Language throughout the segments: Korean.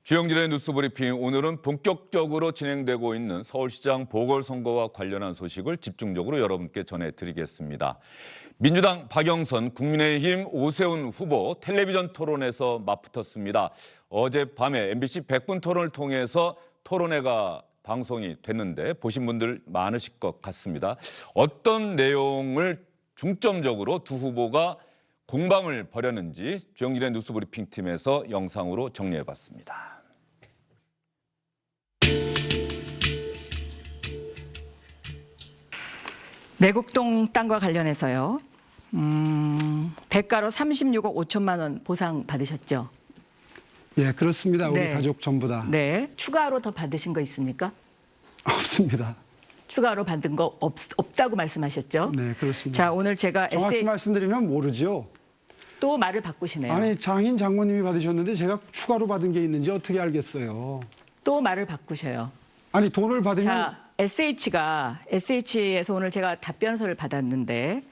주영진의 뉴스브리핑, 오늘은 본격적으로 진행되고 있는 서울시장 보궐선거와 관련한 소식을 집중적으로 여러분께 전해드리겠습니다. 민주당 박영선, 국민의힘 오세훈 후보 텔레비전 토론에서 맞붙었습니다. 어젯밤에 MBC 100분 토론을 통해서 토론회가 방송이 됐는데 보신 분들 많으실 것 같습니다. 어떤 내용을 중점적으로 두 후보가 공방을 벌였는지 주영진의 뉴스브리핑 팀에서 영상으로 정리해봤습니다. 내곡동 땅과 관련해서요. 대가로 36억 5천만 원 보상 받으셨죠? 예, 그렇습니다. 우리 네. 가족 전부 다. 네. 추가로 더 받으신 거 있습니까? 없습니다. 추가로 받은 거 없다고 말씀하셨죠? 네, 그렇습니다. 자, 오늘 제가 정확히 말씀드리면 모르죠. 또 말을 바꾸시네요. 아니, 장인 장모님이 받으셨는데 제가 추가로 받은 게 있는지 어떻게 알겠어요. 또 말을 바꾸셔요. 아니, 돈을 받으면 자, SH에서 오늘 제가 답변서를 받았는데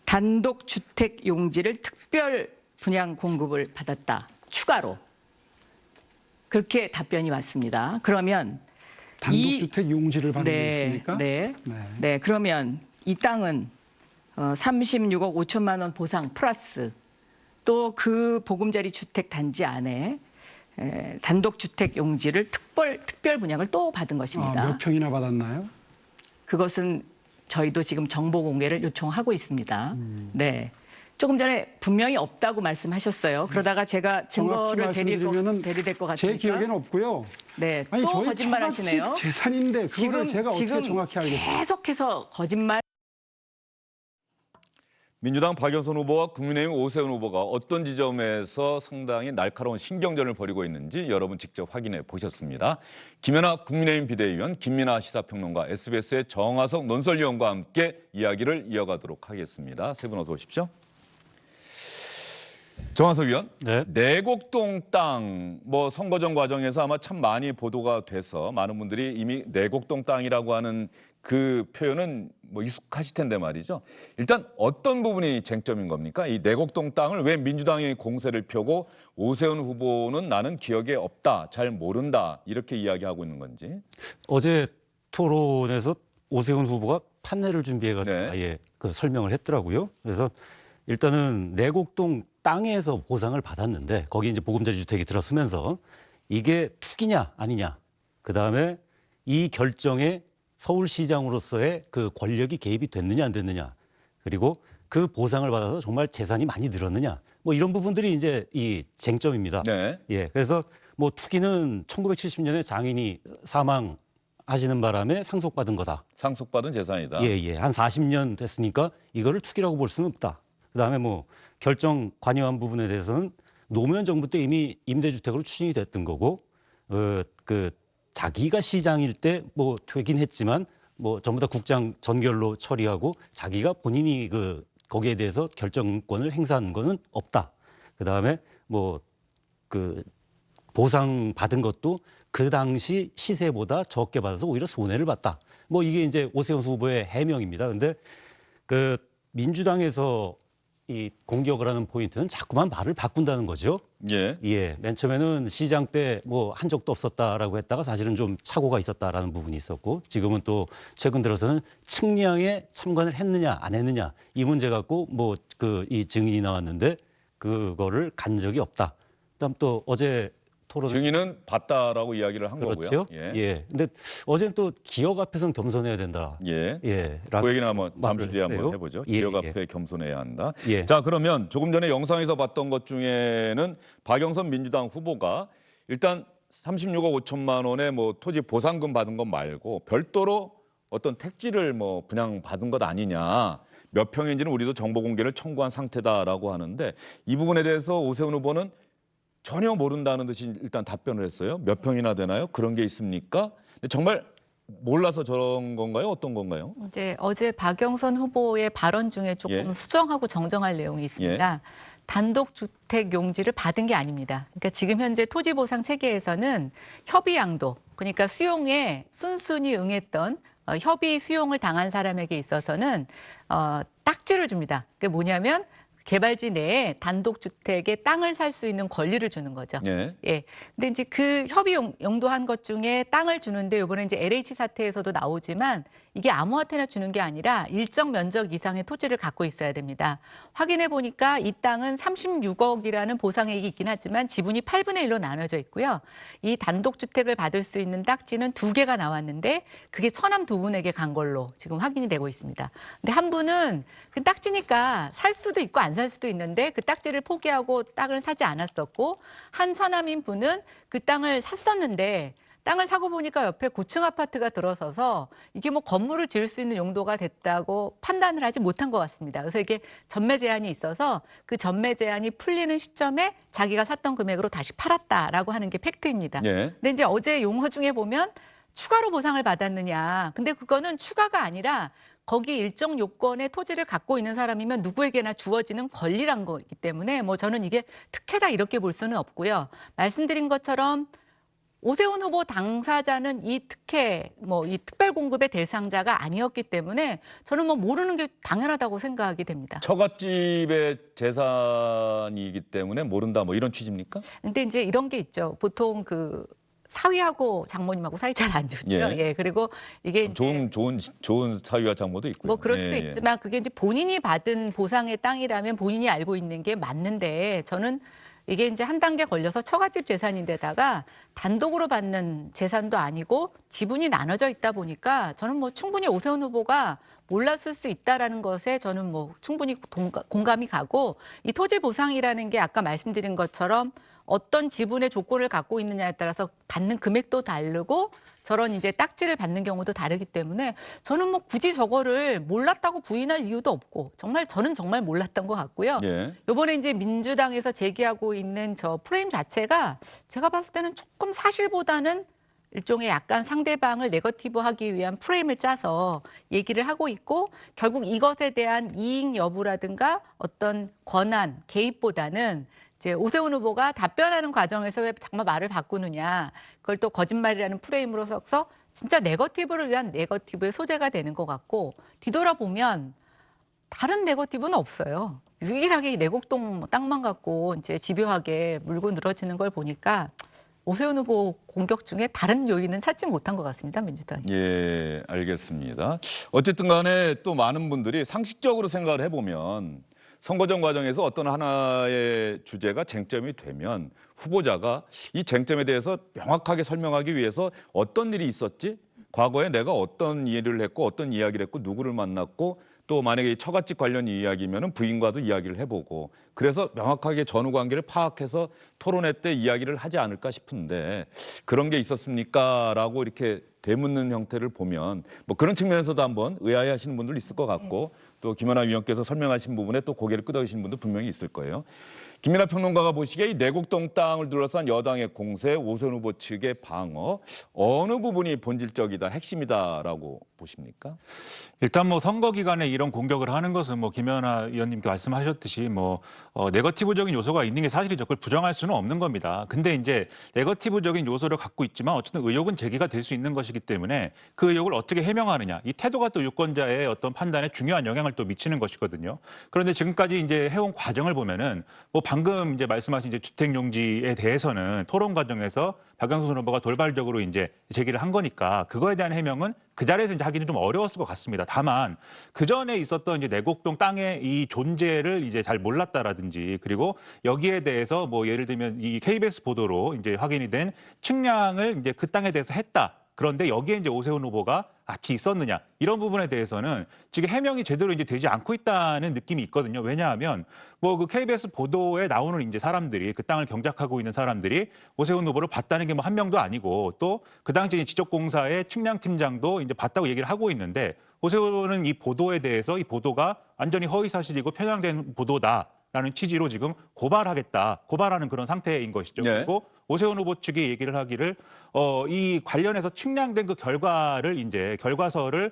단독 주택 용지를 특별 분양 공급을 받았다. 추가로. 그렇게 답변이 왔습니다. 그러면 단독주택 용지를 받은 게 있습니까? 네. 그러면 이 땅은 36억 5천만 원 보상 플러스 또 그 보금자리 주택 단지 안에 단독주택 용지를 특별 분양을 또 받은 것입니다. 몇 평이나 받았나요? 그것은 저희도 지금 정보 공개를 요청하고 있습니다. 네. 조금 전에 분명히 없다고 말씀하셨어요. 그러다가 제가 증거를 대리될 것 같으니까. 제 기억에는 없고요. 네, 아니, 또 저희 거짓말하시네요. 재산인데 그거를 제가 어떻게 정확히 알겠어요? 계속해서 거짓말. 민주당 박영선 후보와 국민의힘 오세훈 후보가 어떤 지점에서 상당히 날카로운 신경전을 벌이고 있는지 여러분 직접 확인해 보셨습니다. 김연아 국민의힘 비대위원, 김민아 시사평론가, SBS의 정하석 논설위원과 함께 이야기를 이어가도록 하겠습니다. 세 분 어서 오십시오. 정하석 위원, 네. 내곡동 땅, 선거 전 과정에서 아마 참 많이 보도가 돼서 많은 분들이 이미 내곡동 땅이라고 하는 그 표현은 익숙하실 텐데 말이죠. 일단 어떤 부분이 쟁점인 겁니까? 이 내곡동 땅을 왜 민주당이 공세를 펴고 오세훈 후보는 나는 기억에 없다, 잘 모른다 이렇게 이야기하고 있는 건지. 어제 토론에서 오세훈 후보가 판례를 준비해가지고 네. 아예 그 설명을 했더라고요. 그래서 일단은 내곡동 땅에서 보상을 받았는데 거기 이제 보금자리 주택이 들어서면서 이게 투기냐 아니냐, 그 다음에 이 결정에 서울시장으로서의 그 권력이 개입이 됐느냐 안 됐느냐, 그리고 그 보상을 받아서 정말 재산이 많이 늘었느냐, 이런 부분들이 이제 이 쟁점입니다. 네. 예, 그래서 투기는 1970년에 장인이 사망하시는 바람에 상속받은 거다. 상속받은 재산이다. 예, 한 40년 됐으니까 이거를 투기라고 볼 수는 없다. 그다음에 결정 관여한 부분에 대해서는 노무현 정부 때 이미 임대주택으로 추진이 됐던 거고, 자기가 시장일 때 되긴 했지만 전부 다 국장 전결로 처리하고 자기가 본인이 거기에 대해서 결정권을 행사한 거는 없다. 그다음에 보상 받은 것도 그 당시 시세보다 적게 받아서 오히려 손해를 봤다. 이게 이제 오세훈 후보의 해명입니다. 근데 민주당에서 이 공격을 하는 포인트는 자꾸만 말을 바꾼다는 거죠. 예. 맨 처음에는 시장 때 한 적도 없었다라고 했다가 사실은 좀 착오가 있었다라는 부분이 있었고, 지금은 또 최근 들어서는 측량에 참관을 했느냐 안 했느냐 이 문제 갖고 이 증인이 나왔는데 그거를 간 적이 없다. 그다음 또 어제 토론에 증인은 봤다라고 이야기를 한 그렇죠. 거고요. 예. 근데 어제는 또 기억 앞에서는 겸손해야 된다. 예. 예. 그 얘기는 한번 잠시 뒤에 한번 했어요. 해보죠. 예, 기억 예. 앞에 겸손해야 한다. 예. 자, 그러면 조금 전에 영상에서 봤던 것 중에는 박영선 민주당 후보가 일단 36억 5천만 원의 토지 보상금 받은 것 말고 별도로 어떤 택지를 분양받은 것 아니냐, 몇 평인지는 우리도 정보 공개를 청구한 상태다라고 하는데, 이 부분에 대해서 오세훈 후보는 전혀 모른다는 듯이 일단 답변을 했어요. 몇 평이나 되나요? 그런 게 있습니까? 근데 정말 몰라서 저런 건가요? 어떤 건가요? 이제 어제 박영선 후보의 발언 중에 조금 수정하고 정정할 내용이 있습니다. 단독 주택 용지를 받은 게 아닙니다. 그러니까 지금 현재 토지보상 체계에서는 협의 양도, 그러니까 수용에 순순히 응했던 협의 수용을 당한 사람에게 있어서는 딱지를 줍니다. 그게 뭐냐면 개발지 내에 단독주택에 땅을 살 수 있는 권리를 주는 거죠. 예. 예. 근데 이제 그 협의 용도한 것 중에 땅을 주는데 이번에 이제 LH 사태에서도 나오지만 이게 아무한테나 주는 게 아니라 일정 면적 이상의 토지를 갖고 있어야 됩니다. 확인해 보니까 이 땅은 36억이라는 보상액이 있긴 하지만 지분이 8분의 1로 나눠져 있고요. 이 단독주택을 받을 수 있는 딱지는 2개가 나왔는데 그게 처남 2분에게 간 걸로 지금 확인이 되고 있습니다. 근데 한 분은 그 딱지니까 살 수도 있고 안 살 수도 있는데 그 딱지를 포기하고 땅을 사지 않았었고 한 처남인 분은 그 땅을 샀었는데 땅을 사고 보니까 옆에 고층 아파트가 들어서서 이게 뭐 건물을 지을 수 있는 용도가 됐다고 판단을 하지 못한 것 같습니다. 그래서 이게 전매 제한이 있어서 그 전매 제한이 풀리는 시점에 자기가 샀던 금액으로 다시 팔았다라고 하는 게 팩트입니다. 예. 근데 이제 어제 용어 중에 보면 추가로 보상을 받았느냐. 근데 그거는 추가가 아니라 거기 일정 요건의 토지를 갖고 있는 사람이면 누구에게나 주어지는 권리란 거기 때문에 뭐 저는 이게 특혜다 이렇게 볼 수는 없고요. 말씀드린 것처럼 오세훈 후보 당사자는 이 특혜, 뭐 이 특별 공급의 대상자가 아니었기 때문에 저는 뭐 모르는 게 당연하다고 생각이 됩니다. 처갓집의 재산이기 때문에 모른다 뭐 이런 취지입니까? 근데 이제 이런 게 있죠. 보통 그 사위하고 장모님하고 사이 잘 안 좋죠. 예. 예. 그리고 이게 이제 좋은 사위와 장모도 있고요. 뭐 그럴 수도 예, 있지만 그게 이제 본인이 받은 보상의 땅이라면 본인이 알고 있는 게 맞는데 저는 이게 이제 한 단계 걸려서 처갓집 재산인데다가 단독으로 받는 재산도 아니고 지분이 나눠져 있다 보니까 저는 뭐 충분히 오세훈 후보가 몰랐을 수 있다라는 것에 저는 뭐 충분히 공감이 가고 이 토지 보상이라는 게 아까 말씀드린 것처럼 어떤 지분의 조건을 갖고 있느냐에 따라서 받는 금액도 다르고 저런 이제 딱지를 받는 경우도 다르기 때문에 저는 뭐 굳이 저거를 몰랐다고 부인할 이유도 없고 저는 정말 몰랐던 것 같고요. 예. 이번에 이제 민주당에서 제기하고 있는 저 프레임 자체가 제가 봤을 때는 조금 사실보다는 일종의 약간 상대방을 네거티브하기 위한 프레임을 짜서 얘기를 하고 있고 결국 이것에 대한 이익 여부라든가 어떤 권한, 개입보다는 이제 오세훈 후보가 답변하는 과정에서 왜 정말 말을 바꾸느냐 그걸 또 거짓말이라는 프레임으로 써서 진짜 네거티브를 위한 네거티브의 소재가 되는 것 같고 뒤돌아보면 다른 네거티브는 없어요. 유일하게 이 내곡동 땅만 갖고 이제 집요하게 물고 늘어지는 걸 보니까 오세훈 후보 공격 중에 다른 요인은 찾지 못한 것 같습니다. 민주당이. 예, 알겠습니다. 어쨌든 간에 또 많은 분들이 상식적으로 생각을 해보면 선거전 과정에서 어떤 하나의 주제가 쟁점이 되면 후보자가 이 쟁점에 대해서 명확하게 설명하기 위해서 어떤 일이 있었지? 과거에 내가 어떤 일을 했고 어떤 이야기를 했고 누구를 만났고 또 만약에 처갓집 관련 이야기면은 부인과도 이야기를 해보고 그래서 명확하게 전후 관계를 파악해서 토론회 때 이야기를 하지 않을까 싶은데 그런 게 있었습니까?라고 이렇게 되묻는 형태를 보면 뭐 그런 측면에서도 한번 의아해하시는 분들 있을 것 같고 또 김연아 위원께서 설명하신 부분에 또 고개를 끄덕이시는 분도 분명히 있을 거예요. 김연아 평론가가 보시기에 이 내곡동 땅을 둘러싼 여당의 공세, 오세훈 후보 측의 방어 어느 부분이 본질적이다, 핵심이다라고 보십니까? 일단 뭐 선거 기간에 이런 공격을 하는 것은 뭐 김연아 의원님께 말씀하셨듯이 뭐 네거티브적인 요소가 있는 게 사실이죠. 그걸 부정할 수는 없는 겁니다. 근데 이제 네거티브적인 요소를 갖고 있지만 어쨌든 의혹은 제기가 될 수 있는 것이기 때문에 그 의혹을 어떻게 해명하느냐. 이 태도가 또 유권자의 어떤 판단에 중요한 영향을 또 미치는 것이거든요. 그런데 지금까지 이제 해온 과정을 보면은 뭐 방금 이제 말씀하신 이제 주택 용지에 대해서는 토론 과정에서 박영선 후보가 돌발적으로 이제 제기를 한 거니까 그거에 대한 해명은 그 자리에서 이제 하기는 좀 어려웠을 것 같습니다. 다만 그 전에 있었던 이제 내곡동 땅의 이 존재를 이제 잘 몰랐다라든지 그리고 여기에 대해서 뭐 예를 들면 이 KBS 보도로 이제 확인이 된 측량을 이제 그 땅에 대해서 했다. 그런데 여기에 이제 오세훈 후보가 같이 있었느냐 이런 부분에 대해서는 지금 해명이 제대로 이제 되지 않고 있다는 느낌이 있거든요. 왜냐하면 뭐 그 KBS 보도에 나오는 이제 사람들이 그 땅을 경작하고 있는 사람들이 오세훈 후보를 봤다는 게 뭐 한 명도 아니고 또 그 당시 지적공사의 측량팀장도 이제 봤다고 얘기를 하고 있는데 오세훈은 이 보도에 대해서 이 보도가 완전히 허위 사실이고 편향된 보도다. 라는 취지로 지금 고발하는 그런 상태인 것이죠. 네. 그리고 오세훈 후보 측이 얘기를 하기를 이 관련해서 측량된 그 결과를 이제 결과서를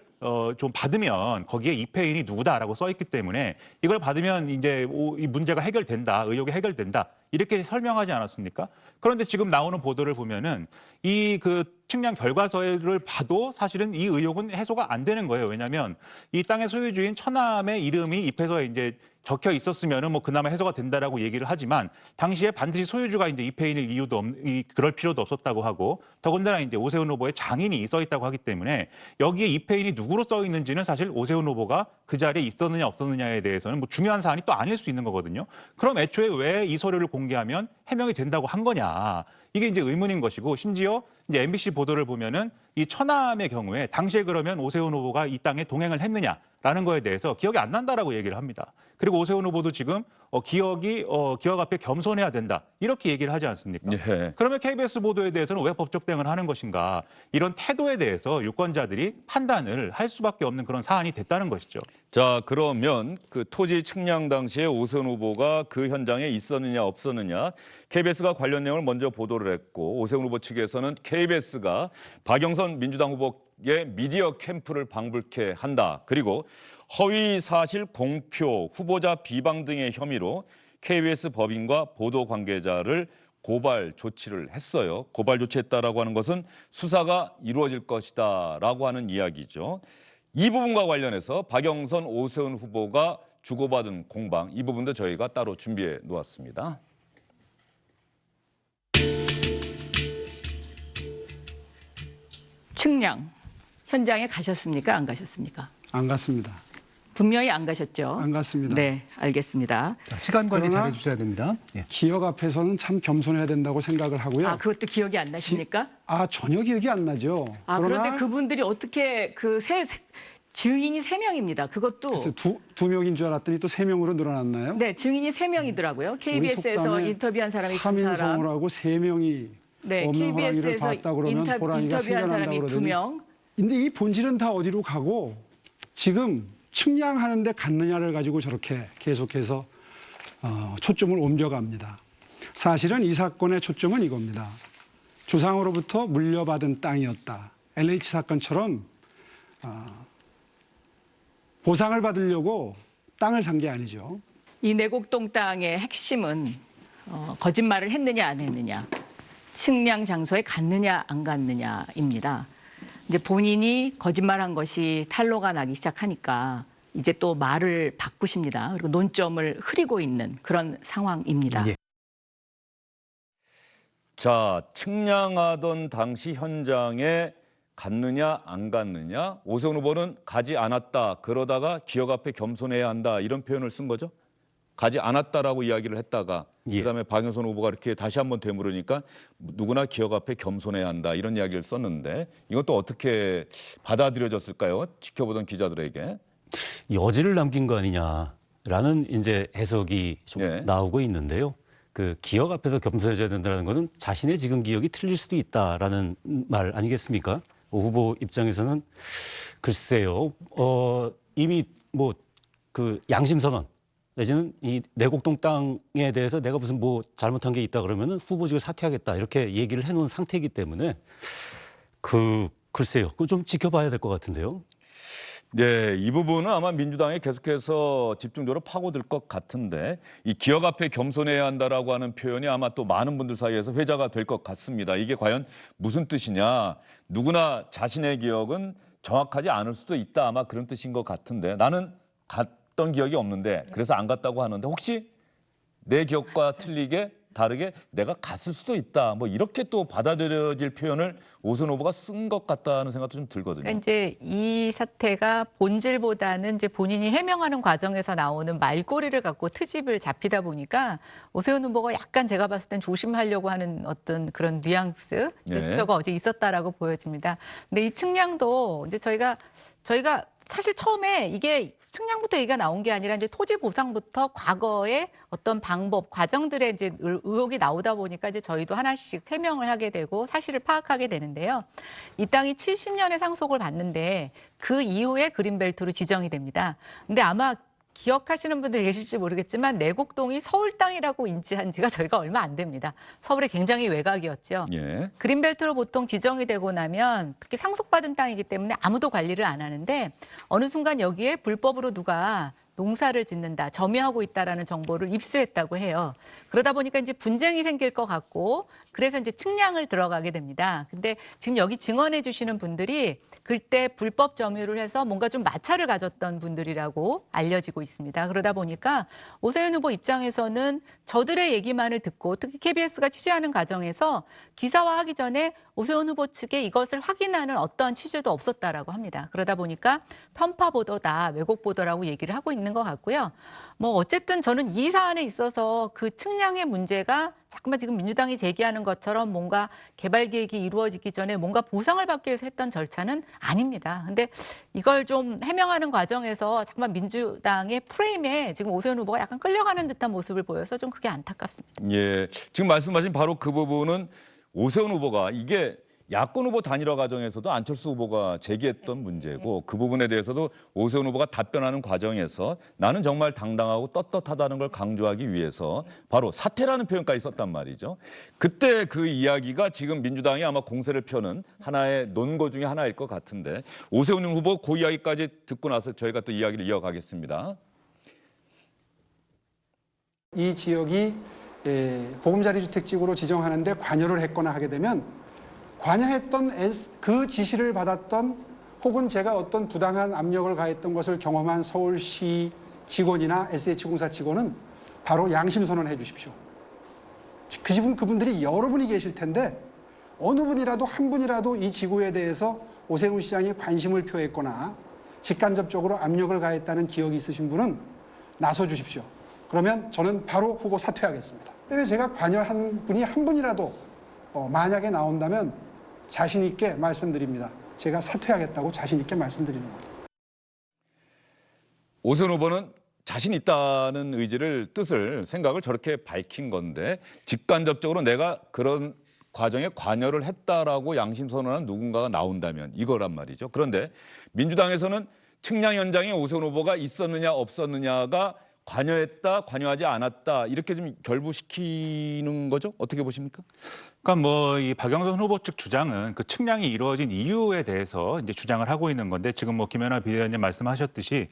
좀 받으면 거기에 입회인이 누구다라고 써 있기 때문에 이걸 받으면 이제 이 문제가 해결된다, 의혹이 해결된다 이렇게 설명하지 않았습니까? 그런데 지금 나오는 보도를 보면은 이 그 측량 결과서를 봐도 사실은 이 의혹은 해소가 안 되는 거예요. 왜냐하면 이 땅의 소유주인 처남의 이름이 입회서에 이제 적혀 있었으면은 뭐 그나마 해소가 된다라고 얘기를 하지만 당시에 반드시 소유주가 이제 입회인일 이유도 그럴 필요도 없었다고 하고 더군다나 이제 오세훈 후보의 장인이 써 있다고 하기 때문에 여기에 입회인이 누구로 써 있는지는 사실 오세훈 후보가 그 자리에 있었느냐 없었느냐에 대해서는 뭐 중요한 사안이 또 아닐 수 있는 거거든요. 그럼 애초에 왜 이 서류를 공개하면 해명이 된다고 한 거냐? 이게 이제 의문인 것이고 심지어 이제 MBC 보도를 보면은 이 처남의 경우에 당시에 그러면 오세훈 후보가 이 땅에 동행을 했느냐라는 거에 대해서 기억이 안 난다라고 얘기를 합니다. 그리고 오세훈 후보도 지금 기억 앞에 겸손해야 된다 이렇게 얘기를 하지 않습니까? 예. 그러면 KBS 보도에 대해서는 왜 법적 대응을 하는 것인가? 이런 태도에 대해서 유권자들이 판단을 할 수밖에 없는 그런 사안이 됐다는 것이죠. 자, 그러면 그 토지 측량 당시에 오세훈 후보가 그 현장에 있었느냐 없었느냐 KBS가 관련 내용을 먼저 보도를 했고 오세훈 후보 측에서는 KBS가 박영선 민주당 후보의 미디어 캠프를 방불케 한다. 그리고 허위 사실 공표, 후보자 비방 등의 혐의로 KBS 법인과 보도 관계자를 고발 조치를 했어요. 고발 조치했다라고 하는 것은 수사가 이루어질 것이다라고 하는 이야기죠. 이 부분과 관련해서 박영선, 오세훈 후보가 주고받은 공방 이 부분도 저희가 따로 준비해 놓았습니다. 측량 현장에 가셨습니까? 안 가셨습니까? 안 갔습니다. 분명히 안 가셨죠? 안 갔습니다. 네, 알겠습니다. 자, 시간 관리 그러나 잘 해주셔야 됩니다. 예. 기억 앞에서는 참 겸손해야 된다고 생각을 하고요. 아, 그것도 기억이 안 나십니까? 전혀 기억이 안 나죠. 아, 그런데 그분들이 어떻게 증인이 3명입니다. 그것도 글쎄, 두 명인 줄 알았더니 또 3명으로 늘어났나요? 네, 증인이 3명이더라고요. KBS에서 인터뷰한 사람이 2사람. 3인성을 하고 3명이 네, 없는 호랑이를 KBS에서 봤다 그러면 호랑이가 인터뷰한 생겨난다 사람이 그러더니 2명. 근데 이 본질은 다 어디로 가고 지금 측량하는데 갔느냐를 가지고 저렇게 계속해서 초점을 옮겨갑니다. 사실은 이 사건의 초점은 이겁니다. 조상으로부터 물려받은 땅이었다. LH 사건처럼 보상을 받으려고 땅을 산 게 아니죠. 이 내곡동 땅의 핵심은 거짓말을 했느냐 안 했느냐, 측량 장소에 갔느냐 안 갔느냐입니다. 이제 본인이 거짓말한 것이 탄로가 나기 시작하니까 이제 또 말을 바꾸십니다. 그리고 논점을 흐리고 있는 그런 상황입니다. 예. 자, 측량하던 당시 현장에 갔느냐 안 갔느냐 오세훈 후보는 가지 않았다. 그러다가 기억 앞에 겸손해야 한다. 이런 표현을 쓴 거죠. 가지 않았다라고 이야기를 했다가 예. 그다음에 박영선 후보가 이렇게 다시 한번 되물으니까 누구나 기억 앞에 겸손해야 한다. 이런 이야기를 썼는데 이건 또 어떻게 받아들여졌을까요? 지켜보던 기자들에게. 여지를 남긴 거 아니냐라는 이제 해석이 좀 네. 나오고 있는데요. 그 기억 앞에서 겸손해져야 된다는 것은 자신의 지금 기억이 틀릴 수도 있다라는 말 아니겠습니까? 후보 입장에서는 글쎄요. 이미 뭐 그 양심 선언 내지는 이 내곡동 땅에 대해서 내가 무슨 뭐 잘못한 게 있다 그러면은 후보직을 사퇴하겠다 이렇게 얘기를 해놓은 상태이기 때문에 글쎄요. 그거 좀 지켜봐야 될 것 같은데요. 네, 이 부분은 아마 민주당이 계속해서 집중적으로 파고들 것 같은데 이 기억 앞에 겸손해야 한다라고 하는 표현이 아마 또 많은 분들 사이에서 회자가 될 것 같습니다. 이게 과연 무슨 뜻이냐? 누구나 자신의 기억은 정확하지 않을 수도 있다. 아마 그런 뜻인 것 같은데 나는 갔던 기억이 없는데 그래서 안 갔다고 하는데 혹시 내 기억과 틀리게 다르게 내가 갔을 수도 있다. 뭐 이렇게 또 받아들여질 표현을 오세훈 후보가 쓴 것 같다는 생각도 좀 들거든요. 그러니까 이제 이 사태가 본질보다는 이제 본인이 해명하는 과정에서 나오는 말꼬리를 갖고 트집을 잡히다 보니까 오세훈 후보가 약간 제가 봤을 땐 조심하려고 하는 어떤 그런 뉘앙스, 제스처가 어제 있었다라고 보여집니다. 근데 이 측량도 이제 저희가 사실 처음에 이게 측량부터 얘기가 나온 게 아니라 이제 토지 보상부터 과거의 어떤 방법, 과정들의 이제 의혹이 나오다 보니까 이제 저희도 하나씩 해명을 하게 되고 사실을 파악하게 되는데요. 이 땅이 70년의 상속을 받는데 그 이후에 그린벨트로 지정이 됩니다. 근데 아마 기억하시는 분들 계실지 모르겠지만 내곡동이 서울 땅이라고 인지한 지가 저희가 얼마 안 됩니다. 서울에 굉장히 외곽이었죠. 예. 그린벨트로 보통 지정이 되고 나면 특히 상속받은 땅이기 때문에 아무도 관리를 안 하는데 어느 순간 여기에 불법으로 누가 농사를 짓는다, 점유하고 있다라는 정보를 입수했다고 해요. 그러다 보니까 이제 분쟁이 생길 것 같고 그래서 이제 측량을 들어가게 됩니다. 근데 지금 여기 증언해 주시는 분들이 그때 불법 점유를 해서 뭔가 좀 마찰을 가졌던 분들이라고 알려지고 있습니다. 그러다 보니까 오세훈 후보 입장에서는 저들의 얘기만을 듣고 특히 KBS가 취재하는 과정에서 기사화하기 전에 오세훈 후보 측에 이것을 확인하는 어떠한 취재도 없었다라고 합니다. 그러다 보니까 편파 보도다, 왜곡 보도라고 얘기를 하고 있는 것 같고요. 뭐 어쨌든 저는 이 사안에 있어서 그 측량의 문제가 자꾸만 지금 민주당이 제기하는 것처럼 뭔가 개발 계획이 이루어지기 전에 뭔가 보상을 받기 위해서 했던 절차는 아닙니다. 근데 이걸 좀 해명하는 과정에서 자꾸만 민주당의 프레임에 지금 오세훈 후보가 약간 끌려가는 듯한 모습을 보여서 좀 그게 안타깝습니다. 예. 지금 말씀하신 바로 그 부분은 오세훈 후보가 이게 야권 후보 단일화 과정에서도 안철수 후보가 제기했던 문제고 그 부분에 대해서도 오세훈 후보가 답변하는 과정에서 나는 정말 당당하고 떳떳하다는 걸 강조하기 위해서 바로 사퇴라는 표현까지 썼단 말이죠. 그때 그 이야기가 지금 민주당이 아마 공세를 펴는 하나의 논거 중에 하나일 것 같은데 오세훈 후보 그 이야기까지 듣고 나서 저희가 또 이야기를 이어가겠습니다. 이 지역이 보금자리 주택지구로 지정하는데 관여를 했거나 하게 되면 관여했던 그 지시를 받았던 혹은 제가 어떤 부당한 압력을 가했던 것을 경험한 서울시 직원이나 SH공사 직원은 바로 양심선언해 주십시오. 그분들이 여러분이 계실 텐데 어느 분이라도 한 분이라도 이 지구에 대해서 오세훈 시장이 관심을 표했거나 직간접적으로 압력을 가했다는 기억이 있으신 분은 나서 주십시오. 그러면 저는 바로 후보 사퇴하겠습니다. 왜 제가 관여한 분이 한 분이라도 만약에 나온다면 자신 있게 말씀드립니다. 제가 사퇴하겠다고 자신 있게 말씀드리는 겁니다. 오세훈 후보는 자신 있다는 뜻을 생각을 저렇게 밝힌 건데 직간접적으로 내가 그런 과정에 관여를 했다라고 양심선언한 누군가가 나온다면 이거란 말이죠. 그런데 민주당에서는 측량 현장에 오세훈 후보가 있었느냐 없었느냐가 관여했다, 관여하지 않았다 이렇게 좀 결부시키는 거죠? 어떻게 보십니까? 그러니까 뭐 이 박영선 후보 측 주장은 그 측량이 이루어진 이유에 대해서 이제 주장을 하고 있는 건데 지금 뭐 김연아 비대위원님 말씀하셨듯이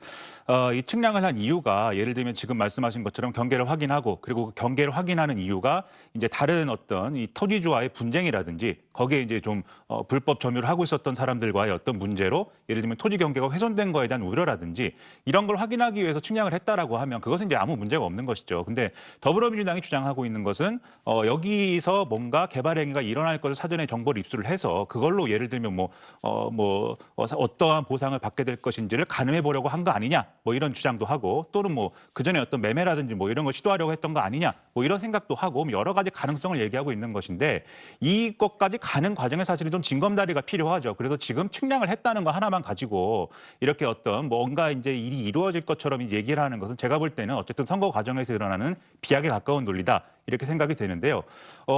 이 측량을 한 이유가 예를 들면 지금 말씀하신 것처럼 경계를 확인하고 그리고 그 경계를 확인하는 이유가 이제 다른 어떤 이 토지주와의 분쟁이라든지 거기에 이제 좀 불법 점유를 하고 있었던 사람들과의 어떤 문제로 예를 들면 토지 경계가 훼손된 거에 대한 우려라든지 이런 걸 확인하기 위해서 측량을 했다라고 하면 그것은 이제 아무 문제가 없는 것이죠. 근데 더불어민주당이 주장하고 있는 것은 여기서 뭔가 개발 행위가 일어날 것을 사전에 정보를 입수를 해서 그걸로 예를 들면 어떠한 보상을 받게 될 것인지를 가늠해 보려고 한 거 아니냐 뭐 이런 주장도 하고 또는 뭐 그전에 어떤 매매라든지 뭐 이런 걸 시도하려고 했던 거 아니냐 뭐 이런 생각도 하고 여러 가지 가능성을 얘기하고 있는 것인데 이것까지 가는 과정에 사실은 좀 징검다리가 필요하죠. 그래서 지금 측량을 했다는 거 하나만 가지고 이렇게 어떤 뭔가 이제 일이 이루어질 것처럼 얘기를 하는 것은 제가 볼 때는 어쨌든 선거 과정에서 일어나는 비약에 가까운 논리다. 이렇게 생각이 되는데요.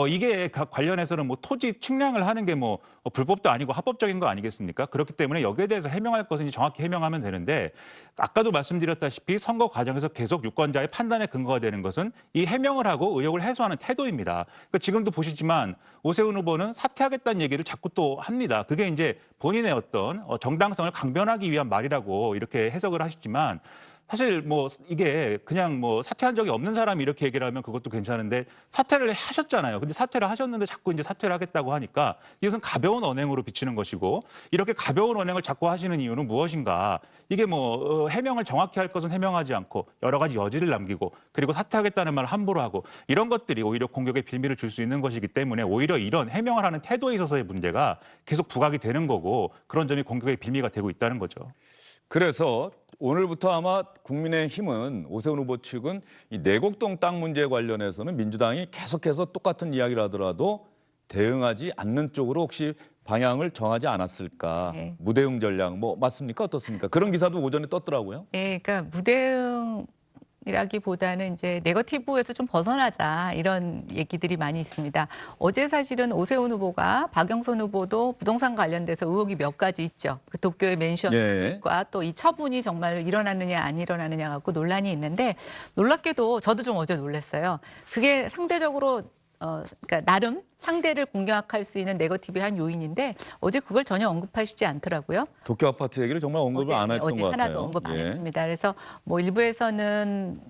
이게 관련해서는 뭐 토지 측량을 하는 게 뭐 불법도 아니고 합법적인 거 아니겠습니까? 그렇기 때문에 여기에 대해서 해명할 것은 이제 정확히 해명하면 되는데 아까도 말씀드렸다시피 선거 과정에서 계속 유권자의 판단에 근거가 되는 것은 이 해명을 하고 의혹을 해소하는 태도입니다. 그러니까 지금도 보시지만 오세훈 후보는 사퇴하겠다는 얘기를 자꾸 또 합니다. 그게 이제 본인의 어떤 정당성을 강변하기 위한 말이라고 이렇게 해석을 하시지만 사실 뭐 이게 그냥 뭐 사퇴한 적이 없는 사람이 이렇게 얘기를 하면 그것도 괜찮은데 사퇴를 하셨잖아요. 근데 사퇴를 하셨는데 자꾸 이제 사퇴를 하겠다고 하니까 이것은 가벼운 언행으로 비치는 것이고 이렇게 가벼운 언행을 자꾸 하시는 이유는 무엇인가? 이게 뭐 해명을 정확히 할 것은 해명하지 않고 여러 가지 여지를 남기고 그리고 사퇴하겠다는 말을 함부로 하고 이런 것들이 오히려 공격의 빌미를 줄 수 있는 것이기 때문에 오히려 이런 해명을 하는 태도에 있어서의 문제가 계속 부각이 되는 거고 그런 점이 공격의 빌미가 되고 있다는 거죠. 그래서 오늘부터 아마 국민의힘은 오세훈 후보 측은 이 내곡동 땅 문제 관련해서는 민주당이 계속해서 똑같은 이야기를 하더라도 대응하지 않는 쪽으로 혹시 방향을 정하지 않았을까. 네. 무대응 전략 뭐 맞습니까? 어떻습니까? 그런 기사도 오전에 떴더라고요. 네, 그러니까 무대응 이라기보다는 이제 네거티브에서 좀 벗어나자 이런 얘기들이 많이 있습니다. 어제 사실은 오세훈 후보가 박영선 후보도 부동산 관련돼서 의혹이 몇 가지 있죠. 그 도쿄의 맨션과 또 이 처분이 정말 일어나느냐 안 일어나느냐 갖고 논란이 있는데 놀랍게도 저도 좀 어제 놀랐어요. 그게 상대적으로 그러니까 나름 상대를 공략할 수 있는 네거티브한 요인인데 어제 그걸 전혀 언급하시지 않더라고요. 도쿄 아파트 얘기를 정말 언급을 안 했던 어제 것 같아요. 하나도 언급 안 예. 했습니다. 그래서 뭐 일부에서는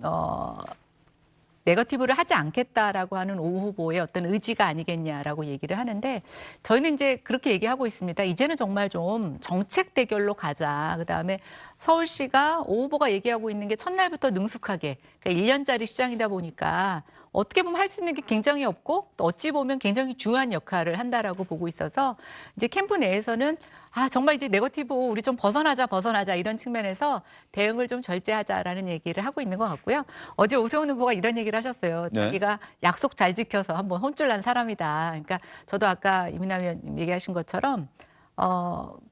네거티브를 하지 않겠다라고 하는 오 후보의 어떤 의지가 아니겠냐라고 얘기를 하는데 저희는 이제 그렇게 얘기하고 있습니다. 이제는 정말 좀 정책 대결로 가자. 그다음에 서울시가 오 후보가 얘기하고 있는 게 첫날부터 능숙하게 그러니까 1년짜리 시장이다 보니까 어떻게 보면 할 수 있는 게 굉장히 없고 또 어찌 보면 굉장히 중요한 역할을 한다라고 보고 있어서 이제 캠프 내에서는 정말 이제 네거티브 우리 좀 벗어나자 이런 측면에서 대응을 좀 절제하자라는 얘기를 하고 있는 것 같고요. 어제 오세훈 후보가 이런 얘기를 하셨어요. 네. 자기가 약속 잘 지켜서 한번 혼쭐 난 사람이다. 그러니까 저도 아까 이민아 위원님 얘기하신 것처럼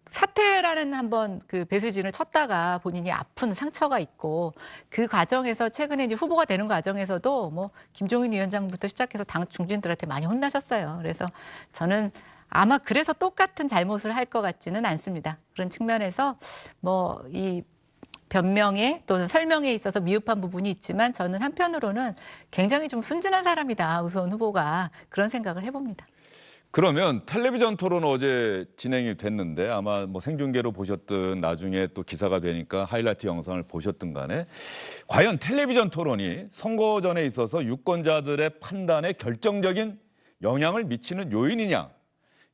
사퇴라는 한번 그 배수진을 쳤다가 본인이 아픈 상처가 있고 그 과정에서 최근에 이제 후보가 되는 과정에서도 뭐 김종인 위원장부터 시작해서 당 중진들한테 많이 혼나셨어요. 그래서 저는 아마 그래서 똑같은 잘못을 할 것 같지는 않습니다. 그런 측면에서 뭐 이 변명에 또는 설명에 있어서 미흡한 부분이 있지만 저는 한편으로는 굉장히 좀 순진한 사람이다. 우선 후보가 그런 생각을 해봅니다. 그러면 텔레비전 토론 어제 진행이 됐는데 아마 뭐 생중계로 보셨든 나중에 또 기사가 되니까 하이라이트 영상을 보셨든 간에 과연 텔레비전 토론이 선거전에 있어서 유권자들의 판단에 결정적인 영향을 미치는 요인이냐?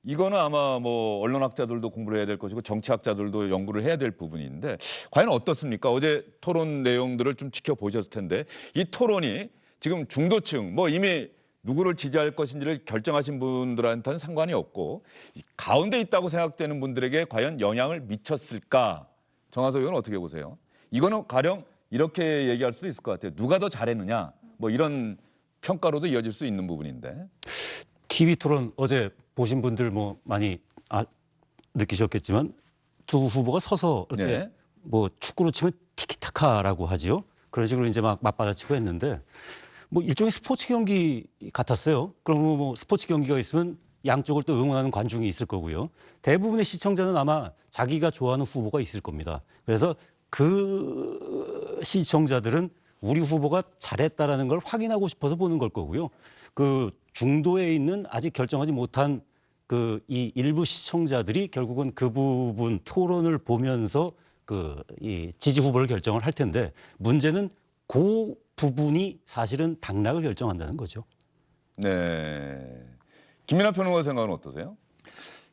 이거는 아마 뭐 언론학자들도 공부를 해야 될 것이고 정치학자들도 연구를 해야 될 부분인데 과연 어떻습니까? 어제 토론 내용들을 좀 지켜보셨을 텐데 이 토론이 지금 중도층 뭐 이미 누구를 지지할 것인지를 결정하신 분들한테는 상관이 없고 가운데 있다고 생각되는 분들에게 과연 영향을 미쳤을까? 정하석 의원은 어떻게 보세요? 이거는 가령 이렇게 얘기할 수도 있을 것 같아요. 누가 더 잘했느냐? 뭐 이런 평가로도 이어질 수 있는 부분인데. TV 토론 어제 보신 분들 뭐 많이 느끼셨겠지만 두 후보가 서서 이렇게 네. 뭐 축구로 치면 티키타카라고 하지요. 그런 식으로 이제 막 맞받아치고 했는데 뭐 일종의 스포츠 경기 같았어요. 그럼 뭐 스포츠 경기가 있으면 양쪽을 또 응원하는 관중이 있을 거고요. 대부분의 시청자는 아마 자기가 좋아하는 후보가 있을 겁니다. 그래서 그 시청자들은 우리 후보가 잘했다라는 걸 확인하고 싶어서 보는 걸 거고요. 그 중도에 있는 아직 결정하지 못한 그 이 일부 시청자들이 결국은 그 부분 토론을 보면서 그 이 지지 후보를 결정을 할 텐데 문제는 그 부분이 사실은 당락을 결정한다는 거죠. 네. 김민하 평론가 생각은 어떠세요?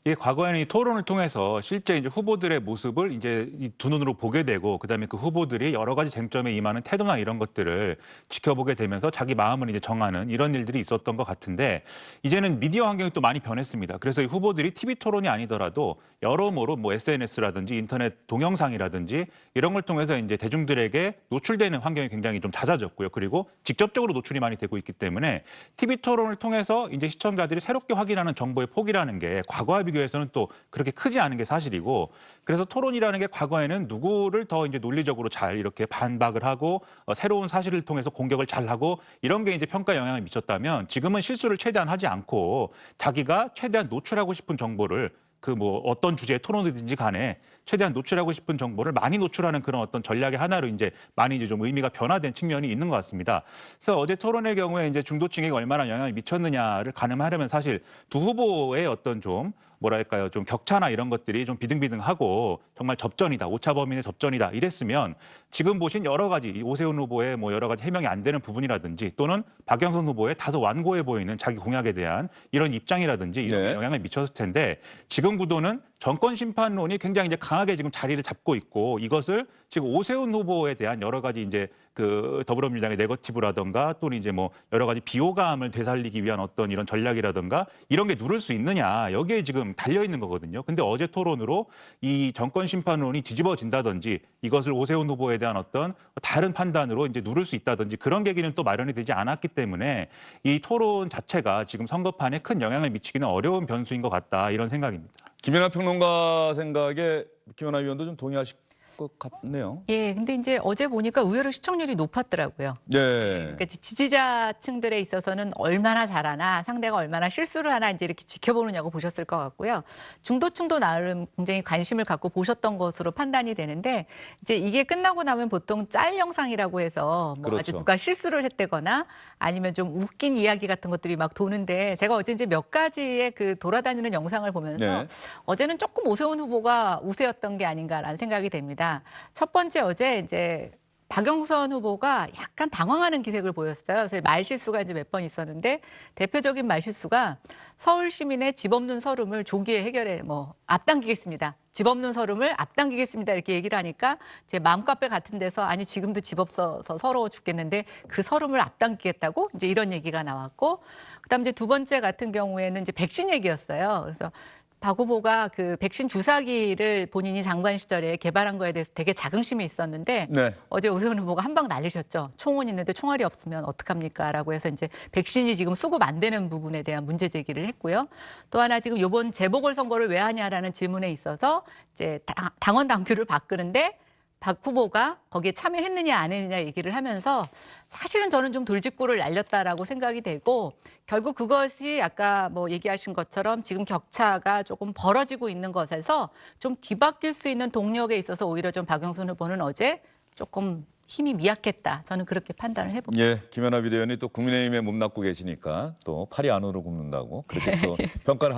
이 과거에는 이 토론을 통해서 실제 이제 후보들의 모습을 이제 이 두 눈으로 보게 되고 그다음에 그 후보들이 여러 가지 쟁점에 임하는 태도나 이런 것들을 지켜보게 되면서 자기 마음을 이제 정하는 이런 일들이 있었던 것 같은데 이제는 미디어 환경이 또 많이 변했습니다. 그래서 이 후보들이 TV 토론이 아니더라도 여러모로 뭐 SNS라든지 인터넷 동영상이라든지 이런 걸 통해서 이제 대중들에게 노출되는 환경이 굉장히 좀 잦아졌고요. 그리고 직접적으로 노출이 많이 되고 있기 때문에 TV 토론을 통해서 이제 시청자들이 새롭게 확인하는 정보의 폭이라는 게 과거와 비교해서는 또 그렇게 크지 않은 게 사실이고 그래서 토론이라는 게 과거에는 누구를 더 이제 논리적으로 잘 이렇게 반박을 하고 새로운 사실을 통해서 공격을 잘 하고 이런 게 이제 평가에 영향을 미쳤다면 지금은 실수를 최대한 하지 않고 자기가 최대한 노출하고 싶은 정보를 그 뭐 어떤 주제의 토론이든지 간에 최대한 노출하고 싶은 정보를 많이 노출하는 그런 어떤 전략의 하나로 이제 많이 이제 좀 의미가 변화된 측면이 있는 것 같습니다. 그래서 어제 토론의 경우에 이제 중도층에게 얼마나 영향을 미쳤느냐를 가늠하려면 사실 두 후보의 어떤 좀 뭐랄까요 좀 격차나 이런 것들이 좀 비등비등하고 정말 접전이다 오차 범위의 접전이다 이랬으면 지금 보신 여러 가지 이 오세훈 후보의 뭐 여러 가지 해명이 안 되는 부분이라든지 또는 박영선 후보의 다소 완고해 보이는 자기 공약에 대한 이런 입장이라든지 이런 네. 영향을 미쳤을 텐데 지금 구도는 정권 심판론이 굉장히 이제 강하게 지금 자리를 잡고 있고 이것을 지금 오세훈 후보에 대한 여러 가지 이제 그 더불어민주당의 네거티브라든가 또는 이제 뭐 여러 가지 비호감을 되살리기 위한 어떤 이런 전략이라든가 이런 게 누를 수 있느냐 여기에 지금 달려 있는 거거든요. 근데 어제 토론으로 이 정권 심판론이 뒤집어진다든지 이것을 오세훈 후보에 대한 어떤 다른 판단으로 이제 누를 수 있다든지 그런 계기는 또 마련이 되지 않았기 때문에 이 토론 자체가 지금 선거판에 큰 영향을 미치기는 어려운 변수인 것 같다 이런 생각입니다. 김민하 평론가 생각에 김연아 위원도 좀 동의하실 것 것 같네요. 예, 근데 이제 어제 보니까 의외로 시청률이 높았더라고요. 네. 그러니까 지지자층들에 있어서는 얼마나 잘하나, 상대가 얼마나 실수를 하나 이제 이렇게 지켜보느냐고 보셨을 것 같고요. 중도층도 나름 굉장히 관심을 갖고 보셨던 것으로 판단이 되는데, 이제 이게 끝나고 나면 보통 짤 영상이라고 해서 뭐 아주 그렇죠. 누가 실수를 했다거나 아니면 좀 웃긴 이야기 같은 것들이 막 도는데, 제가 어제 이제 몇 가지의 그 돌아다니는 영상을 보면서 네. 어제는 조금 오세훈 후보가 우세였던 게 아닌가라는 생각이 됩니다. 첫 번째 어제 이제 박영선 후보가 약간 당황하는 기색을 보였어요. 그래서 말실수가 이제 몇 번 있었는데, 대표적인 말실수가 서울 시민의 집 없는 서름을 조기에 해결해 앞당기겠습니다. 집 없는 서름을 앞당기겠습니다. 이렇게 얘기를 하니까 제 맘카페 같은 데서 아니 지금도 집 없어서 서러워 죽겠는데 그 서름을 앞당기겠다고 이제 이런 얘기가 나왔고, 그다음 이제 두 번째 같은 경우에는 이제 백신 얘기였어요. 그래서 박 후보가 그 백신 주사기를 본인이 장관 시절에 개발한 거에 대해서 되게 자긍심이 있었는데, 네. 어제 오세훈 후보가 한 방 날리셨죠. 총은 있는데 총알이 없으면 어떡합니까? 라고 해서 이제 백신이 지금 수급 안 되는 부분에 대한 문제 제기를 했고요. 또 하나 지금 이번 재보궐선거를 왜 하냐라는 질문에 있어서 이제 당원 당규를 바꾸는데 박 후보가 거기에 참여했느냐 안 했느냐 얘기를 하면서, 사실은 저는 좀 돌직구를 날렸다라고 생각이 되고, 결국 그것이 아까 뭐 얘기하신 것처럼 지금 격차가 조금 벌어지고 있는 것에서 좀 뒤바뀔 수 있는 동력에 있어서 오히려 좀 박영선 후보는 어제 조금 힘이 미약했다. 저는 그렇게 판단을 해봅니다. 예, 김연아 비대위원이 또 국민의힘에 몸담고 계시니까 또 팔이 안으로 굽는다고 그렇게 또 평가를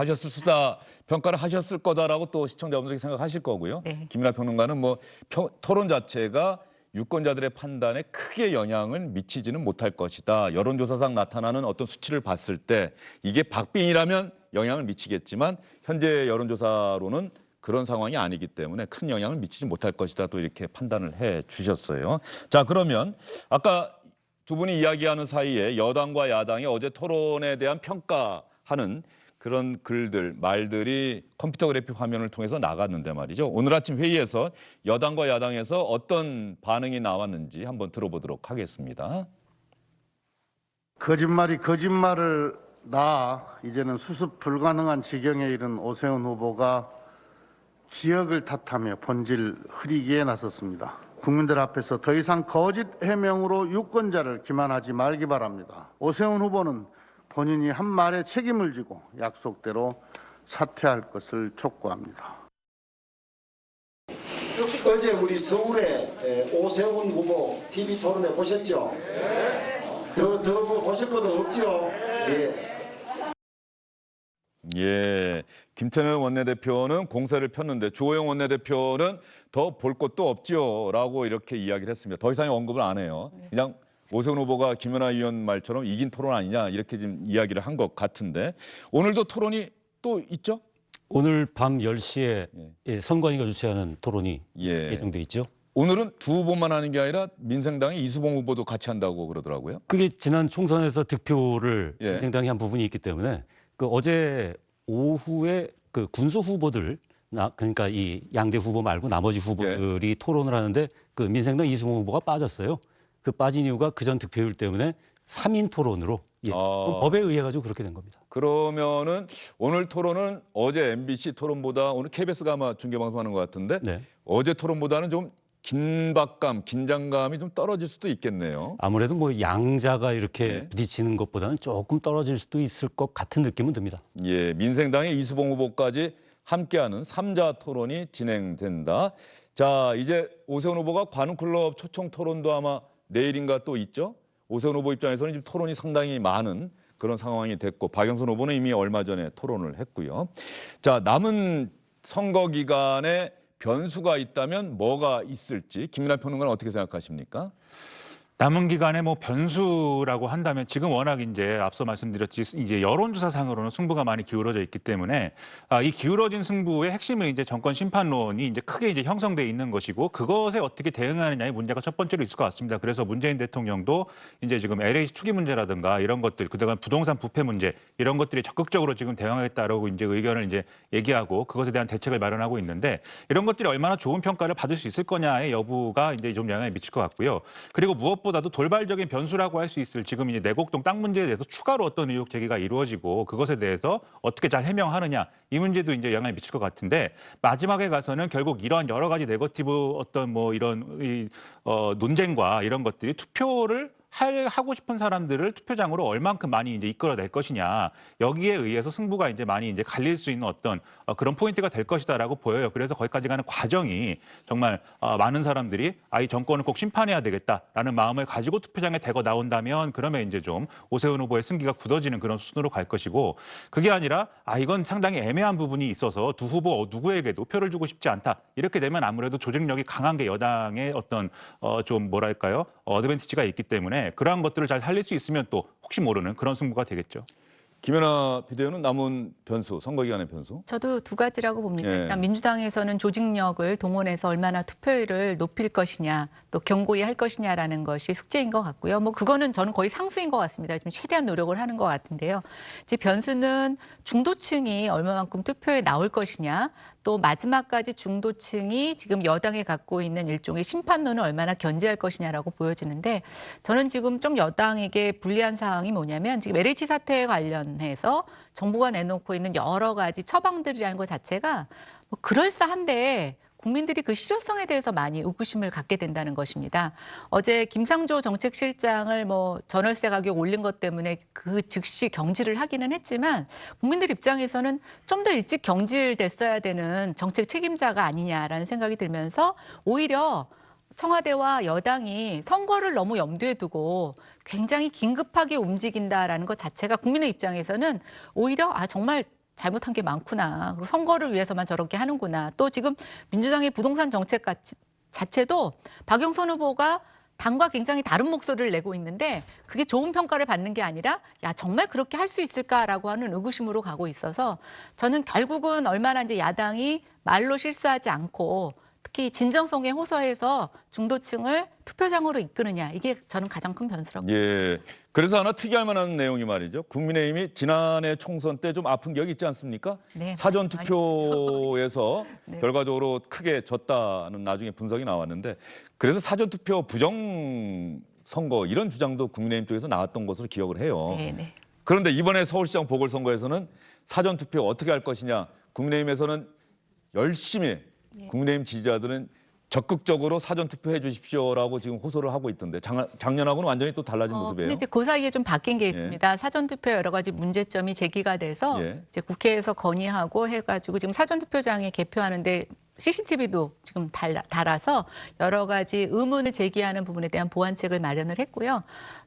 하셨을 거다라고 또 시청자분들이 생각하실 거고요. 네. 김연아 평론가는 뭐 토론 자체가 유권자들의 판단에 크게 영향을 미치지는 못할 것이다. 여론조사상 나타나는 어떤 수치를 봤을 때 이게 박빙이라면 영향을 미치겠지만 현재 여론조사로는 그런 상황이 아니기 때문에 큰 영향을 미치지 못할 것이다. 또 이렇게 판단을 해 주셨어요. 자, 그러면 아까 두 분이 이야기하는 사이에 여당과 야당이 어제 토론에 대한 평가하는 그런 글들, 말들이 컴퓨터 그래픽 화면을 통해서 나갔는데 말이죠. 오늘 아침 회의에서 여당과 야당에서 어떤 반응이 나왔는지 한번 들어보도록 하겠습니다. 거짓말이 거짓말을 낳아 이제는 수습 불가능한 지경에 이른 오세훈 후보가 지역을 탓하며 본질 흐리기에 나섰습니다. 국민들 앞에서 더 이상 거짓 해명으로 유권자를 기만하지 말기 바랍니다. 오세훈 후보는 본인이 한 말에 책임을 지고 약속대로 사퇴할 것을 촉구합니다. 어제 우리 서울에 오세훈 후보 TV 토론회 보셨죠? 더 보실 것도 없죠? 예. 예, 김태년 원내대표는 공세를 폈는데 주호영 원내대표는 더 볼 것도 없지요라고 이렇게 이야기를 했습니다. 더 이상의 언급을 안 해요. 그냥 오세훈 후보가 김연아 의원 말처럼 이긴 토론 아니냐 이렇게 지금 이야기를 한 것 같은데, 오늘도 토론이 또 있죠? 오늘 밤 10시에 선관위가 주최하는 토론이 예. 예정돼 있죠. 오늘은 두 후보만 하는 게 아니라 민생당의 이수봉 후보도 같이 한다고 그러더라고요. 그게 지난 총선에서 득표를 예. 민생당이 한 부분이 있기 때문에 그 어제 오후에 그 군소 후보들 그러니까 이 양대 후보 말고 나머지 후보들이 토론을 하는데 그 민생당 이수봉 후보가 빠졌어요. 그 빠진 이유가 그전 득표율 때문에 3인 토론으로 법에 의해 가지고 그렇게 된 겁니다. 그러면은 오늘 토론은 어제 MBC 토론보다 오늘 KBS가 아마 중계방송하는 것 같은데 네. 어제 토론보다는 좀 긴박감, 긴장감이 좀 떨어질 수도 있겠네요. 아무래도 뭐 양자가 이렇게 부딪히는 것보다는 조금 떨어질 수도 있을 것 같은 느낌은 듭니다. 예, 민생당의 이수봉 후보까지 함께하는 3자 토론이 진행된다. 자, 이제 오세훈 후보가 관훈클럽 초청 토론도 아마 내일인가 또 있죠. 오세훈 후보 입장에서는 지금 토론이 상당히 많은 그런 상황이 됐고, 박영선 후보는 이미 얼마 전에 토론을 했고요. 자, 남은 선거 기간에 변수가 있다면 뭐가 있을지 김민하 평론가는 어떻게 생각하십니까? 남은 기간에 뭐 변수라고 한다면 지금 워낙 이제 앞서 말씀드렸지 이제 여론조사상으로는 승부가 많이 기울어져 있기 때문에 이 기울어진 승부의 핵심은 이제 정권 심판론이 이제 크게 이제 형성돼 있는 것이고, 그것에 어떻게 대응하느냐의 문제가 첫 번째로 있을 것 같습니다. 그래서 문재인 대통령도 이제 지금 LH 투기 문제라든가 이런 것들, 그다음 부동산 부패 문제 이런 것들이 적극적으로 지금 대응하겠다라고 이제 의견을 이제 얘기하고 그것에 대한 대책을 마련하고 있는데, 이런 것들이 얼마나 좋은 평가를 받을 수 있을 거냐의 여부가 이제 좀 영향을 미칠 것 같고요. 그리고 무엇보다 무엇보다도 돌발적인 변수라고 할 수 있을 지금 이제 내곡동 땅 문제에 대해서 추가로 어떤 의혹 제기가 이루어지고 그것에 대해서 어떻게 잘 해명하느냐 이 문제도 이제 영향을 미칠 것 같은데 마지막에 가서는 결국 이런 여러 가지 네거티브 어떤 뭐 이런 논쟁과 이런 것들이 투표를 하고 싶은 사람들을 투표장으로 얼만큼 많이 이제 이끌어낼 것이냐 여기에 의해서 승부가 이제 많이 이제 갈릴 수 있는 어떤 그런 포인트가 될 것이다라고 보여요. 그래서 거기까지 가는 과정이 정말 많은 사람들이 이 정권을 꼭 심판해야 되겠다라는 마음을 가지고 투표장에 대거 나온다면 그러면 이제 좀 오세훈 후보의 승기가 굳어지는 그런 수순으로 갈 것이고 그게 아니라 이건 상당히 애매한 부분이 있어서 두 후보 누구에게도 표를 주고 싶지 않다 이렇게 되면 아무래도 조직력이 강한 게 여당의 어떤 좀 뭐랄까요 어드밴티지가 있기 때문에 그러한 것들을 잘 살릴 수 있으면 또 혹시 모르는 그런 승부가 되겠죠. 김연아 비대위원은 남은 변수, 선거 기간의 변수? 저도 두 가지라고 봅니다. 예. 일단 민주당에서는 조직력을 동원해서 얼마나 투표율을 높일 것이냐, 또 견고히 할 것이냐라는 것이 숙제인 것 같고요. 뭐 그거는 저는 거의 상수인 것 같습니다. 좀 최대한 노력을 하는 것 같은데요. 이제 변수는 중도층이 얼마만큼 투표에 나올 것이냐, 또 마지막까지 중도층이 지금 여당에 갖고 있는 일종의 심판론을 얼마나 견제할 것이냐라고 보여지는데 저는 지금 좀 여당에게 불리한 사항이 뭐냐면 지금 LH 사태에 관련해서 정부가 내놓고 있는 여러 가지 처방들이라는 것 자체가 뭐 그럴싸한데 국민들이 그 실효성에 대해서 많이 의구심을 갖게 된다는 것입니다. 어제 김상조 정책실장을 뭐 전월세 가격 올린 것 때문에 그 즉시 경질을 하기는 했지만 국민들 입장에서는 좀 더 일찍 경질됐어야 되는 정책 책임자가 아니냐라는 생각이 들면서 오히려 청와대와 여당이 선거를 너무 염두에 두고 굉장히 긴급하게 움직인다라는 것 자체가 국민의 입장에서는 오히려 정말 잘못한 게 많구나. 그리고 선거를 위해서만 저렇게 하는구나. 또 지금 민주당의 부동산 정책 자체도 박영선 후보가 당과 굉장히 다른 목소리를 내고 있는데 그게 좋은 평가를 받는 게 아니라 정말 그렇게 할 수 있을까라고 하는 의구심으로 가고 있어서 저는 결국은 얼마나 이제 야당이 말로 실수하지 않고 특히 진정성에 호소해서 중도층을 투표장으로 이끄느냐 이게 저는 가장 큰 변수라고 봅니다. 예. 그래서 하나 특이할 만한 내용이 말이죠. 국민의힘이 지난해 총선 때 좀 아픈 기억이 있지 않습니까? 네, 사전 많이 투표에서 네. 결과적으로 크게 졌다는 나중에 분석이 나왔는데 그래서 사전 투표 부정 선거 이런 주장도 국민의힘 쪽에서 나왔던 것으로 기억을 해요. 네. 그런데 이번에 서울시장 보궐선거에서는 사전 투표 어떻게 할 것이냐 국민의힘에서는 열심히 국민의힘 지지자들은 적극적으로 사전 투표해 주십시오라고 지금 호소를 하고 있던데 작년하고는 완전히 또 달라진 모습이에요. 근데 이제 그 사이에 좀 바뀐 게 있습니다. 사전 투표 여러 가지 문제점이 제기가 돼서 이제 국회에서 건의하고 해가지고 지금 사전 투표장에 개표하는데 CCTV도 지금 달아서 여러 가지 의문을 제기하는 부분에 대한 보완책을 마련을 했고요.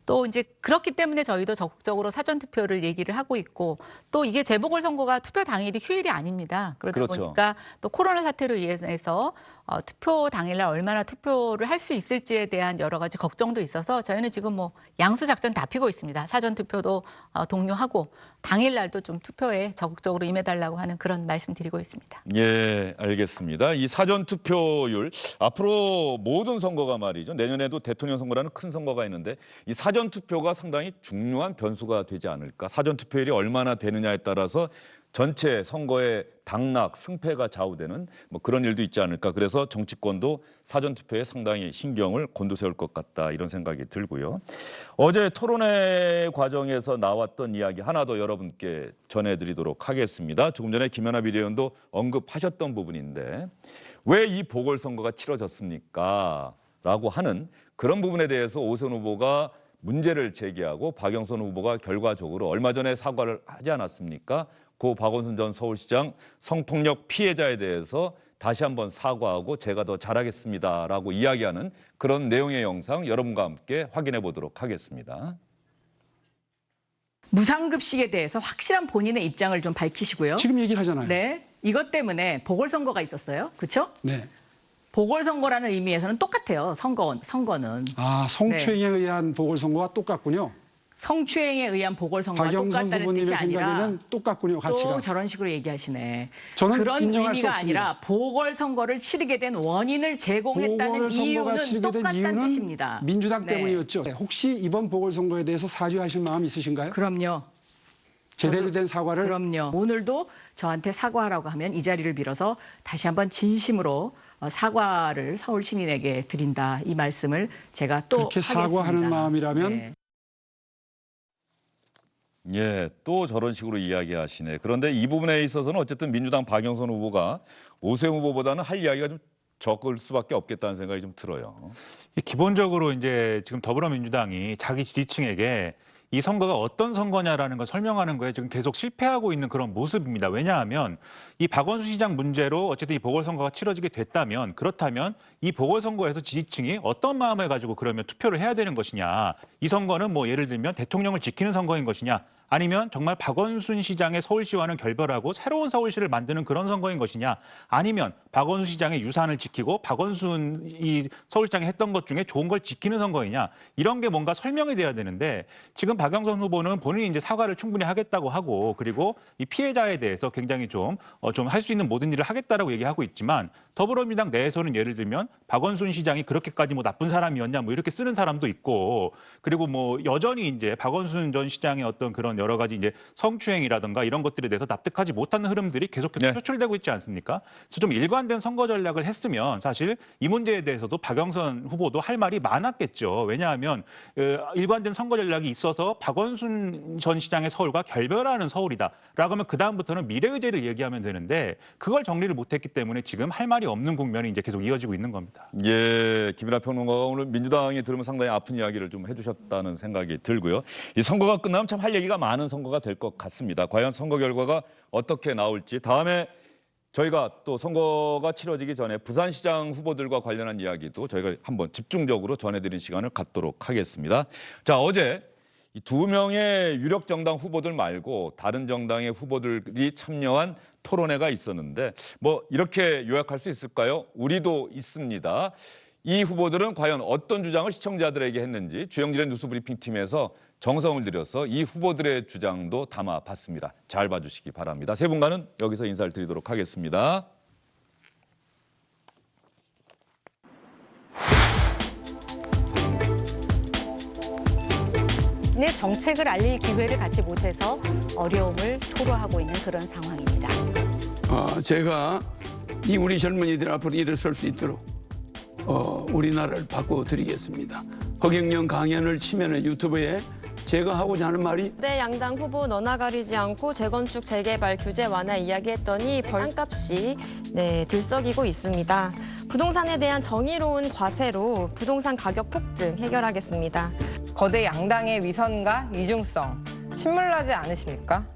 또 이제 그렇기 때문에 저희도 적극적으로 사전 투표를 얘기를 하고 있고 또 이게 재보궐선거가 투표 당일이 휴일이 아닙니다. 그러다 그렇죠. 보니까 또 코로나 사태로 인해서 투표 당일날 얼마나 투표를 할 수 있을지에 대한 여러 가지 걱정도 있어서 저희는 지금 뭐 양수 작전 다 피고 있습니다. 사전 투표도 독려하고 당일날도 좀 투표에 적극적으로 임해달라고 하는 그런 말씀드리고 있습니다. 예, 알겠습니다. 이 사전 투표율 앞으로 모든 선거가 말이죠. 내년에도 대통령 선거라는 큰 선거가 있는데 이 사전 투표가 상당히 중요한 변수가 되지 않을까. 사전 투표율이 얼마나 되느냐에 따라서 전체 선거의 당락, 승패가 좌우되는 뭐 그런 일도 있지 않을까. 그래서 정치권도 사전 투표에 상당히 신경을 곤두세울 것 같다 이런 생각이 들고요. 어제 토론회 과정에서 나왔던 이야기 하나 더 여러분께 전해드리도록 하겠습니다. 조금 전에 김연아 비대위원도 언급하셨던 부분인데 왜 이 보궐선거가 치러졌습니까? 라고 하는 그런 부분에 대해서 오세훈 후보가 문제를 제기하고 박영선 후보가 결과적으로 얼마 전에 사과를 하지 않았습니까? 고 박원순 전 서울시장 성폭력 피해자에 대해서 다시 한번 사과하고 제가 더 잘하겠습니다라고 이야기하는 그런 내용의 영상 여러분과 함께 확인해 보도록 하겠습니다. 무상급식에 대해서 확실한 본인의 입장을 좀 밝히시고요. 지금 얘기를 하잖아요. 네, 이것 때문에 보궐선거가 있었어요. 그렇죠? 네. 보궐선거라는 의미에서는 똑같아요. 선거는. 성추행에 의한 보궐선거와 똑같군요. 성추행에 의한 보궐선거와 박영선 똑같다는 뜻이 후보님의 아니라 생각에는 똑같군요, 가치가. 또 저런 식으로 얘기하시네. 저는 그런 인정할 수 의미가 없습니다. 아니라 보궐선거를 치르게 된 원인을 제공했다는 보궐선거가 이유는 치르게 된 똑같다는 이유는 뜻입니다. 민주당 네. 때문이었죠. 혹시 이번 보궐선거에 대해서 사죄하실 마음 있으신가요? 그럼요. 제대로 된 사과를 그럼요. 오늘도 저한테 사과하라고 하면 이 자리를 빌어서 다시 한번 진심으로 사과를 서울 시민에게 드린다. 이 말씀을 제가 또 그렇게 사과하는 하겠습니다. 마음이라면 네. 예, 또 저런 식으로 이야기하시네. 그런데 이 부분에 있어서는 어쨌든 민주당 박영선 후보가 오세훈 후보보다는 할 이야기가 좀 적을 수밖에 없겠다는 생각이 좀 들어요. 기본적으로 이제 지금 더불어민주당이 자기 지지층에게 이 선거가 어떤 선거냐라는 걸 설명하는 거에 지금 계속 실패하고 있는 그런 모습입니다. 왜냐하면 이 박원순 시장 문제로 어쨌든 이 보궐선거가 치러지게 됐다면, 그렇다면 이 보궐선거에서 지지층이 어떤 마음을 가지고 그러면 투표를 해야 되는 것이냐. 이 선거는 뭐 예를 들면 대통령을 지키는 선거인 것이냐, 아니면 정말 박원순 시장의 서울시와는 결별하고 새로운 서울시를 만드는 그런 선거인 것이냐, 아니면 박원순 시장의 유산을 지키고 박원순이 서울시장이 했던 것 중에 좋은 걸 지키는 선거이냐, 이런 게 뭔가 설명이 돼야 되는데, 지금 박영선 후보는 본인이 이제 사과를 충분히 하겠다고 하고, 그리고 이 피해자에 대해서 굉장히 좀 할 수 있는 모든 일을 하겠다라고 얘기하고 있지만, 더불어민주당 내에서는 예를 들면 박원순 시장이 그렇게까지 뭐 나쁜 사람이었냐 뭐 이렇게 쓰는 사람도 있고, 그리고 뭐 여전히 이제 박원순 전 시장의 어떤 그런 여러 가지 이제 성추행이라든가 이런 것들에 대해서 납득하지 못하는 흐름들이 계속해서 표출되고 있지 않습니까? 그래서 좀 일관된 선거 전략을 했으면 사실 이 문제에 대해서도 박영선 후보도 할 말이 많았겠죠. 왜냐하면 일관된 선거 전략이 있어서 박원순 전 시장의 서울과 결별하는 서울이다라고 하면 그 다음부터는 미래의제를 얘기하면 되는데, 그걸 정리를 못했기 때문에 지금 할 말이 없는 국면이 이제 계속 이어지고 있는 겁니다. 예, 김연아 평론가가 오늘 민주당이 들으면 상당히 아픈 이야기를 좀 해주셨다는 생각이 들고요. 이 선거가 끝나면 참 할 얘기가 많은 선거가 될 것 같습니다. 과연 선거 결과가 어떻게 나올지 다음에 저희가 또 선거가 치러지기 전에 부산시장 후보들과 관련한 이야기도 저희가 한번 집중적으로 전해드리는 시간을 갖도록 하겠습니다. 자, 어제 이 2명의 유력 정당 후보들 말고 다른 정당의 후보들이 참여한 토론회가 있었는데 뭐 이렇게 요약할 수 있을까요? 우리도 있습니다. 이 후보들은 과연 어떤 주장을 시청자들에게 했는지 주영진의 뉴스브리핑팀에서 정성을 들여서 이 후보들의 주장도 담아봤습니다. 잘 봐주시기 바랍니다. 세 분과는 여기서 인사를 드리도록 하겠습니다. 내 정책을 알릴 기회를 갖지 못해서 어려움을 토로하고 있는 그런 상황입니다. 제가 이 우리 젊은이들 앞으로 일어설 수 있도록 우리나라를 바꿔드리겠습니다. 허경영 강연을 치면은 유튜브에 제가 하고자 하는 말이 네, 양당 후보 너나 가리지 않고 재건축, 재개발, 규제 완화 이야기했더니 땅값이 들썩이고 있습니다. 부동산에 대한 정의로운 과세로 부동산 가격 폭등 해결하겠습니다. 거대 양당의 위선과 이중성 신물나지 않으십니까?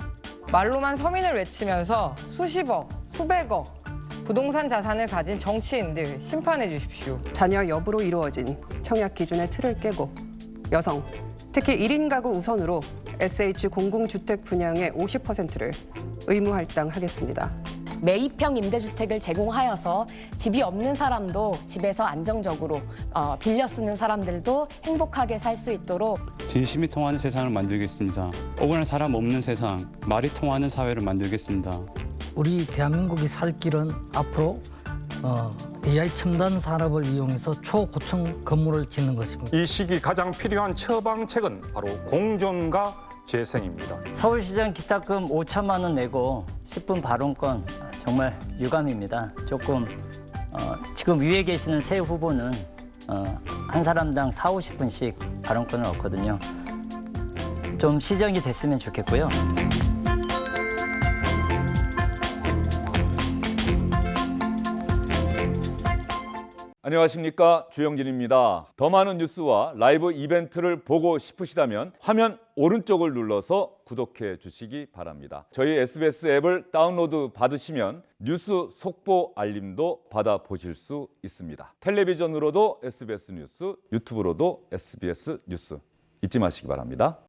말로만 서민을 외치면서 수십억, 수백억 부동산 자산을 가진 정치인들 심판해 주십시오. 자녀 여부로 이루어진 청약 기준의 틀을 깨고 여성, 특히 1인 가구 우선으로 SH 공공주택 분양의 50%를 의무 할당하겠습니다. 매입형 임대주택을 제공하여서 집이 없는 사람도 집에서 안정적으로 빌려 쓰는 사람들도 행복하게 살 수 있도록 진심이 통하는 세상을 만들겠습니다. 억울한 사람 없는 세상, 말이 통하는 사회를 만들겠습니다. 우리 대한민국이 살 길은 앞으로 AI 첨단 산업을 이용해서 초고층 건물을 짓는 것입니다. 이 시기 가장 필요한 처방책은 바로 공정과 재생입니다. 서울시장 기탁금 5천만 원 내고 10분 발언권 정말 유감입니다. 조금 지금 위에 계시는 세 후보는 한 사람당 40-50분씩 발언권을 얻거든요. 좀 시정이 됐으면 좋겠고요. 안녕하십니까, 주영진입니다. 더 많은 뉴스와 라이브 이벤트를 보고 싶으시다면 화면 오른쪽을 눌러서 구독해 주시기 바랍니다. 저희 SBS 앱을 다운로드 받으시면 뉴스 속보 알림도 받아보실 수 있습니다. 텔레비전으로도 SBS 뉴스, 유튜브로도 SBS 뉴스 잊지 마시기 바랍니다.